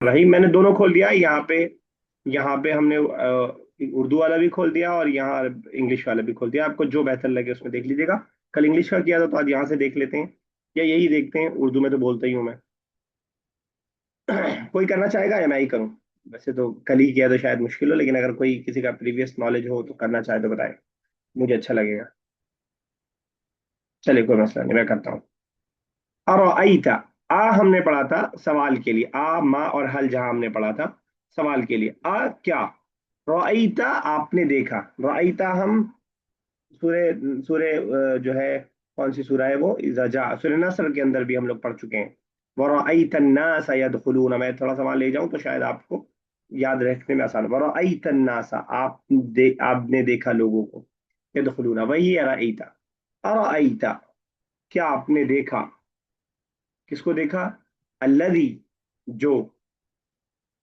वही मैंने दोनों खोल दिया यहाँ पे हमने उर्दू वाला भी खोल दिया और यहाँ इंग्लिश वाला भी खोल दिया। आपको जो बेहतर लगे उसमें देख लीजिएगा। कल इंग्लिश का किया था तो आज यहाँ से देख लेते हैं, या यही देखते हैं, उर्दू में तो बोलता ही हूँ मैं। कोई करना चाहेगा या मैं ही करूँ? वैसे तो कल ही किया तो शायद मुश्किल हो, लेकिन अगर कोई किसी का प्रीवियस नॉलेज हो तो करना चाहे तो बताए, मुझे अच्छा लगेगा। चलिए कोई मसला नहीं, मैं करता हूँ। अरअयता, आ हमने पढ़ा था सवाल के लिए, आ मा और हल जहां हमने पढ़ा था सवाल के लिए। आ क्या? रअयता आपने देखा। रअयता हम सूरे सूरे जो है, कौन सी सूरा है वो, इज़ा जा, सूरे नस्र के अंदर भी हम लोग पढ़ चुके हैं। वरअयता अन्नास यदखुलून, मैं थोड़ा सा वहां ले जाऊं तो शायद आपको याद रखने में आसान। वरअयता अन्नास, आपने देखा लोगों को, यदखुलून वही है रअयता। अरअयता, क्या आपने देखा? किसको देखा? अल्लजी, जो,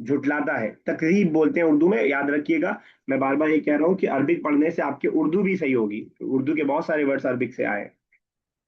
झुटलाता है। तकरीब बोलते हैं उर्दू में, याद रखिएगा। मैं बार बार ये कह रहा हूँ कि अरबिक पढ़ने से आपकी उर्दू भी सही होगी। उर्दू के बहुत सारे वर्ड्स अरबिक से आए हैं।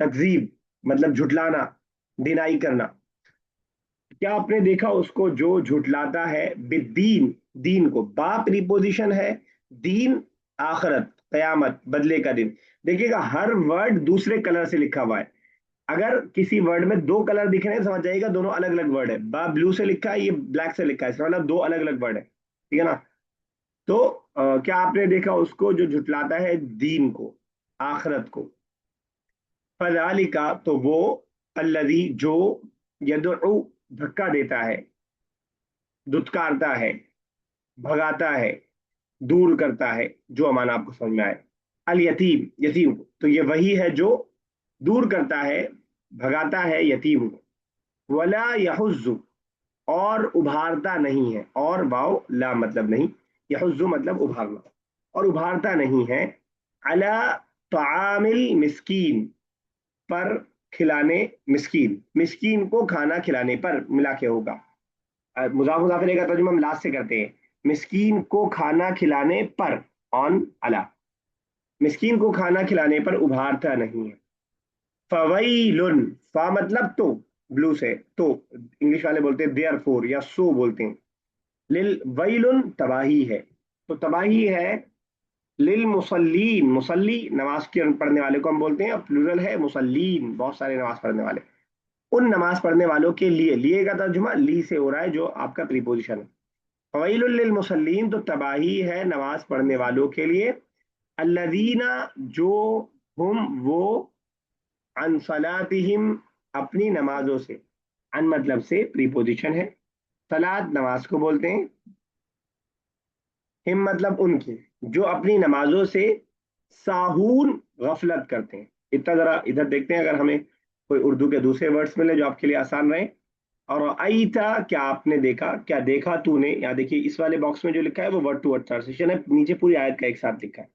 तकजीब मतलब झुटलाना, डिनाई करना। क्या आपने देखा उसको जो झुटलाता है? बिद्दीन, दीन को, बा प्रीपोजिशन है, दीन आखरत, कयामत, बदले का दिन। देखिएगा हर वर्ड दूसरे कलर से लिखा हुआ है। अगर किसी वर्ड में दो कलर दिख रहे हैं समझ जाइएगा दोनों अलग अलग वर्ड है। बा ब्लू से लिखा है, ये ब्लैक से लिखा है, इसका मतलब दो अलग अलग वर्ड है, ठीक है ना? तो क्या आपने देखा उसको जो झुटलाता है दीन को, आखरत को? फज़ालिका, तो वो, अल्लज़ी जो, यदउ, धक्का देता है, दुत्कारता है, भगाता है, दूर करता है, जो अमाना आपको समझ में आए। अल यतीम, यतीम को, तो ये वही है जो दूर करता है, भगाता है यतीम को। वला यहुज्जु, और उभारता नहीं है, और वाव ला मतलब नहीं, यहुज्जु मतलब उभारना, और उभारता नहीं है। अला तामिल मिस्कीन, पर खिलाने, मिस्कीन, मिस्कीन को खाना खिलाने पर मिला के होगा। मुजाफ मुजाफिर का तर्जुमा हम लास्ट से करते हैं। मिस्कीन को खाना खिलाने पर, ऑन अला, मिस्कीन को खाना खिलाने पर उभारता नहीं है। फवैलुन, फा मतलब तो, ब्लू से तो, इंग्लिश वाले बोलते हैं देयर फोर या सो बोलते हैं। लिल वैलुन, तबाही है, तो तबाही है। लिल मुसल्लीन, मुसल्ली नमाज के पढ़ने वाले को हम बोलते हैं, और प्लूरल है मुसल्लीन, बहुत सारे नमाज पढ़ने वाले। उन नमाज पढ़ने वालों के लिए, लिए का तर्जुमा ली से हो रहा है जो आपका प्रीपोजिशन है। फवैलुल लिल मुसल्लीन, तो तबाही है नमाज पढ़ने वालों के लिए। अल्लजीना, जो, हम वो, अन सलातिहिम, अपनी नमाजों से, अन मतलब से प्रीपोजिशन है। सलात नमाज को बोलते हैं, हिम मतलब उनकी, जो अपनी नमाजों से साहून, गफलत करते हैं। इतना जरा इधर देखते हैं, अगर हमें कोई उर्दू के दूसरे वर्ड्स मिले जो आपके लिए आसान रहे। और आई था, क्या आपने देखा, क्या देखा तूने? यहाँ देखिए इस वाले बॉक्स में जो लिखा है वो वर्ड टू वर्ड ट्रांसलेशन है, नीचे पूरी आयत का एक साथ लिखा है।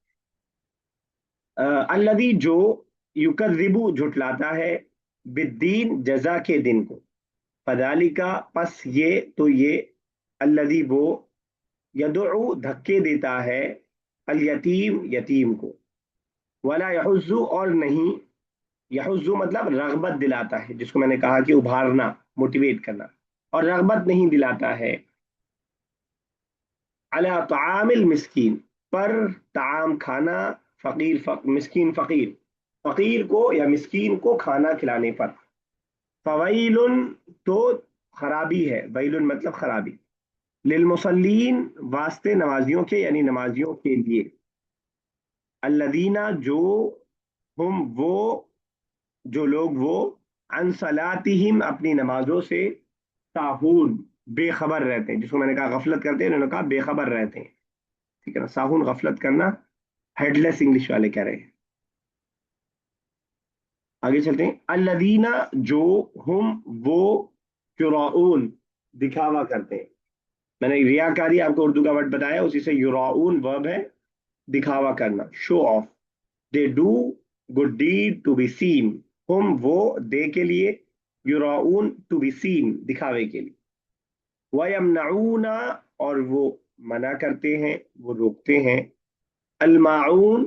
अल्लदी जो, युकज़िबु झुटलाता है, बिद्दीन जजा के दिन को। फदालिका पस ये, तो ये, अल्लदी वो, यदउ धक्के देता है, अल यतीम यतीम को। वला यहुज्जु, और नहीं, यहुज्जु मतलब रगबत दिलाता है, जिसको मैंने कहा कि उभारना, मोटिवेट करना, और रगबत नहीं दिलाता है। अला तामिल मिस्कीन, पर ताम खाना, मिस्कीन फकीर, फकीर को या मिस्कीन को खाना खिलाने पर। फवैलुन, तो खराबी है, वैलुन मतलब खराबी। लिलमुसल्लीन, वास्ते नमाजियों के, यानी नमाजियों के लिए। अल्लदीना, जो, हम वो, जो लोग वो, अन सलातिहिम, अपनी नमाजों से, साहून, बेखबर रहते हैं, जिसको मैंने कहा गफलत करते हैं, उन्होंने कहा बेखबर रहते हैं, ठीक है ना? साहून गफलत करना, हेडलेस इंग्लिश वाले कह रहे हैं। आगे चलते हैं। अल्लदीना, जो, हम वो, युराऊन, दिखावा करते हैं। मैंने रियाकारी आपको उर्दू का वर्ड बताया, उसी से युराऊन वर्ब है, दिखावा करना, show off. They do good deed to be seen, हम वो, दे के लिए, युराऊन टू बी सीन, दिखावे के लिए। वयमनऊना, और वो मना करते हैं, वो रोकते हैं। अलमाउन,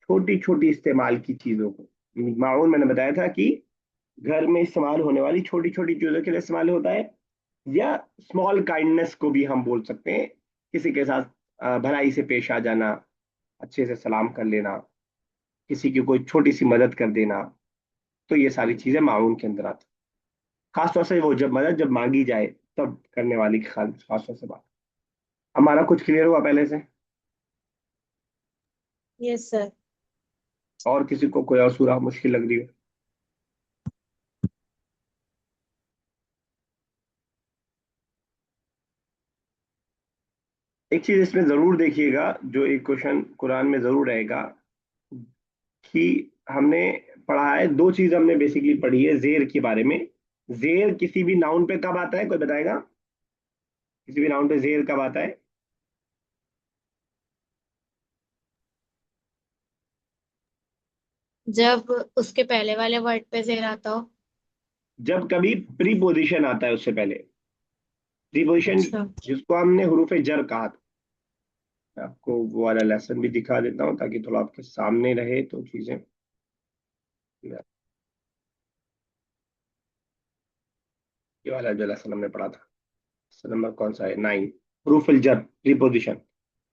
छोटी छोटी इस्तेमाल की चीजों को। माउन मैंने बताया था कि घर में इस्तेमाल होने वाली छोटी छोटी चीजों के लिए इस्तेमाल होता है, या स्मॉल काइंडनेस को भी हम बोल सकते हैं, किसी के साथ भलाई से पेश आ जाना, अच्छे से सलाम कर लेना, किसी की कोई छोटी सी मदद कर देना। तो ये सारी चीजें माउन के अंदर आती हैं। खासतौर से वो जब मदद जब मांगी जाए तब करने वाली खासतौर से बात। हमारा कुछ क्लियर हुआ पहले से? Yes sir. और किसी को कोई और सूरह मुश्किल लग रही हो? एक चीज इसमें जरूर देखिएगा, जो एक क्वेश्चन कुरान में जरूर रहेगा, कि हमने पढ़ा है, दो चीज हमने बेसिकली पढ़ी है जेर के बारे में। जेर किसी भी नाउन पे कब आता है, कोई बताएगा? किसी भी नाउन पे जेर कब आता है? जब उसके पहले वाले वर्ड पे जेर आता हो। जब कभी प्रीपोजिशन आता है उससे पहले। प्रीपोजिशन अच्छा। जिसको हमने हुरूफ जर कहा था। मैं आपको वो वाला लेसन भी दिखा देता हूँ ताकि थोड़ा आपके सामने रहे तो चीजें। ये वाला जो लेसन हमने पढ़ा था, लेसन नंबर कौन सा है, 9। हुरूफ जर प्रीपोजिशन।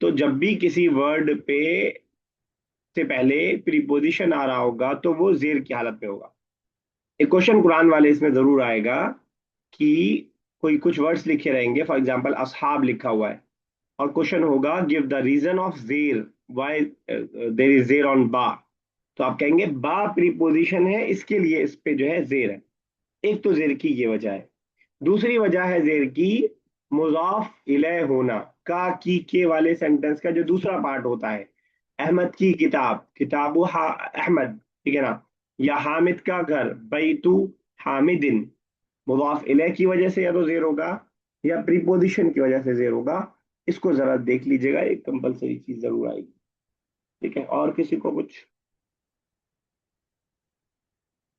तो जब भी किसी वर्ड पे से पहले प्रीपोजिशन आ रहा होगा तो वो जेर की हालत में होगा। एक क्वेश्चन कुरान वाले इसमें जरूर आएगा कि कोई कुछ वर्ड्स लिखे रहेंगे, फॉर एग्जांपल असहाब लिखा हुआ है, और क्वेश्चन होगा गिव द रीजन ऑफ जेर, व्हाई देयर इज जेर ऑन बा। तो आप कहेंगे बा प्रीपोजिशन है, इसके लिए इस पे जो है जेर है। एक तो जेर की ये वजह है। दूसरी वजह है जेर की मुजाफ इलय होना। का की के वाले सेंटेंस का जो दूसरा पार्ट होता है, अहमद की किताब, किताबु अहमद, ठीक है ना, या हामिद का घर, बैतु हामिदिन, मुजाफ इलय की वजह से या तो जेर होगा, या प्रीपोजिशन की वजह से जेर होगा। इसको जरा देख लीजिएगा, एक कंपलसरी चीज जरूर आएगी। ठीक है, और किसी को कुछ?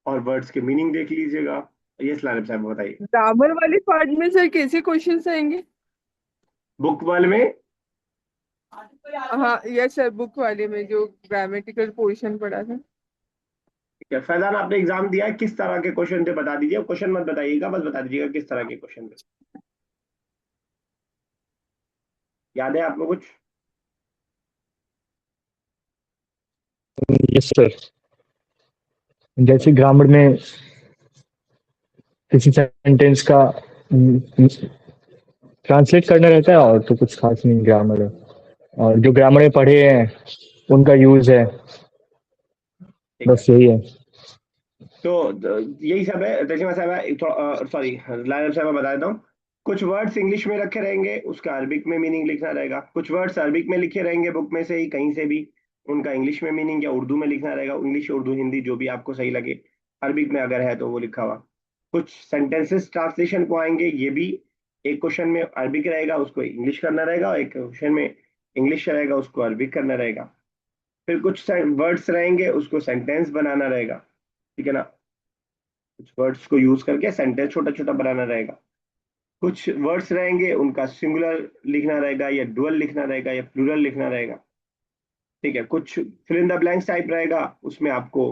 और वर्ड्स के मीनिंग देख लीजिएगा। ये लालिब साहब बताइए। ग्रामर वाले पार्ट में सर कैसे क्वेश्चंस आएंगे? बुक वर्ल्ड में। हाँ यस सर, बुक वाले में जो ग्रामेटिकल पोर्शन पढ़ा था। ठीक है, फैजान आपने एग्जाम दिया है, किस तरह के क्वेश्चन थे बता दीजिए, क्वेश्चन मत बताइएगा, बस बता दीजिएगा किस तरह के क्वेश्चन थे। याद है आपको कुछ? Yes sir. जैसे ग्रामर में किसी सेंटेंस का ट्रांसलेट करना रहता है, और तो कुछ खास नहीं ग्रामर है। और जो ग्रामर में पढ़े हैं उनका यूज है, ठीक है, बस यही है। यही सब है। तस्लीमा साहब, सॉरी, लाइब साहब बता देता हूँ। कुछ वर्ड्स इंग्लिश में रखे रहेंगे, उसका अरबिक में मीनिंग लिखना रहेगा। कुछ वर्ड्स अरबिक में लिखे रहेंगे बुक में से ही कहीं से भी, उनका इंग्लिश में मीनिंग या उर्दू में लिखना रहेगा। इंग्लिश, उर्दू, हिंदी जो भी आपको सही लगे, अरबिक में अगर है तो वो लिखा हुआ। कुछ सेंटेंसेस ट्रांसलेशन को आएंगे, ये भी एक क्वेश्चन में अरबिक रहेगा, उसको इंग्लिश करना रहेगा, और एक क्वेश्चन में इंग्लिश रहेगा, उसको अरबिक करना रहेगा। फिर कुछ वर्ड्स रहेंगे, उसको सेंटेंस बनाना रहेगा। ठीक है ना, कुछ वर्ड्स को यूज करके सेंटेंस छोटा छोटा बनाना रहेगा। कुछ वर्ड्स रहेंगे, उनका सिंगुलर लिखना रहेगा, या डुअल लिखना रहेगा, या प्लूरल लिखना रहेगा। ठीक है, कुछ fill in the blanks type रहेगा, उसमें आपको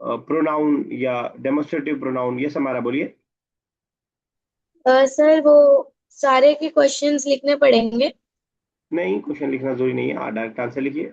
प्रोनाउन या डेमोस्ट्रेटिव प्रोनाउन, ये हमारा बोलिए। सर वो सारे के क्वेश्चंस लिखने पड़ेंगे? नहीं, क्वेश्चन लिखना जरूरी नहीं है, डायरेक्ट आंसर लिखिए।